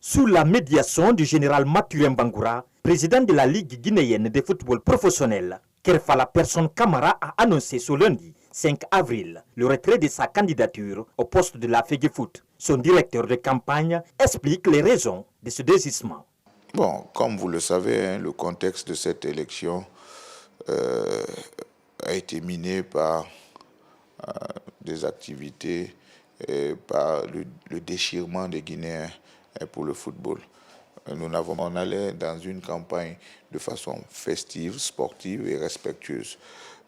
Sous la médiation du général Mathurin Bangoura, président de la Ligue guinéenne de football professionnel, Kerfala Personne Camara a annoncé ce lundi 5 avril le retrait de sa candidature au poste de la FEGIFOOT. Son directeur de campagne explique les raisons de ce désistement. Bon, comme vous le savez, le contexte de cette élection a été miné par des activités et par le déchirement des Guinéens pour le football. On allait dans une campagne de façon festive, sportive et respectueuse.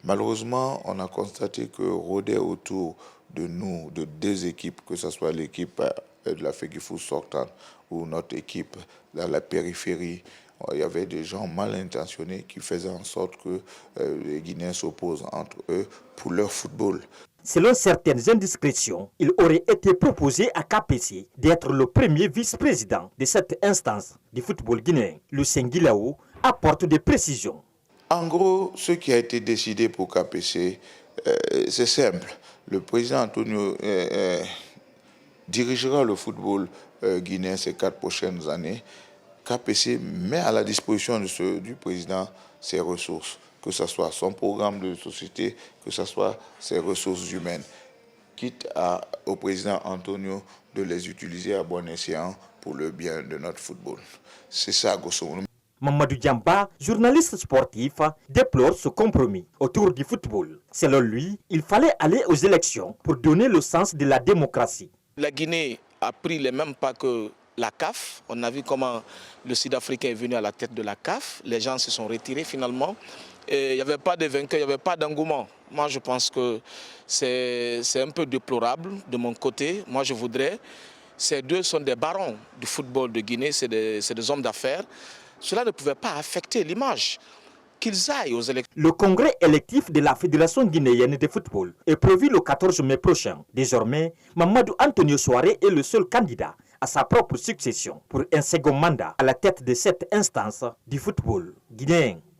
Malheureusement, on a constaté que rôdaient autour de nous, de deux équipes, que ce soit l'équipe de la FEGIFOOT sortante ou notre équipe dans la périphérie, il y avait des gens mal intentionnés qui faisaient en sorte que les Guinéens s'opposent entre eux pour leur football. Selon certaines indiscrétions, il aurait été proposé à KPC d'être le premier vice-président de cette instance du football guinéen. Le Senguilao apporte des précisions. En gros, ce qui a été décidé pour KPC, c'est simple. Le président Antonio dirigera le football guinéen ces 4 prochaines années. KPC met à la disposition du président ses ressources, que ce soit son programme de société, que ce soit ses ressources humaines, quitte au président Antonio de les utiliser à bon escient pour le bien de notre football. C'est ça, grosso modo. Mamadou Diamba, journaliste sportif, déplore ce compromis autour du football. Selon lui, il fallait aller aux élections pour donner le sens de la démocratie. La Guinée a pris les mêmes pas que la CAF. On a vu comment le Sud-Africain est venu à la tête de la CAF. Les gens se sont retirés finalement. Et il n'y avait pas de vainqueur, il n'y avait pas d'engouement. Moi, je pense que c'est un peu déplorable de mon côté. Moi, je voudrais... Ces deux sont des barons du football de Guinée, c'est des hommes d'affaires. Cela ne pouvait pas affecter l'image. Qu'ils aillent aux élections. Le congrès électif de la Fédération guinéenne de football est prévu le 14 mai prochain. Désormais, Mamadou Antonio Souaré est le seul candidat à sa propre succession pour un second mandat à la tête de cette instance du football guinéen.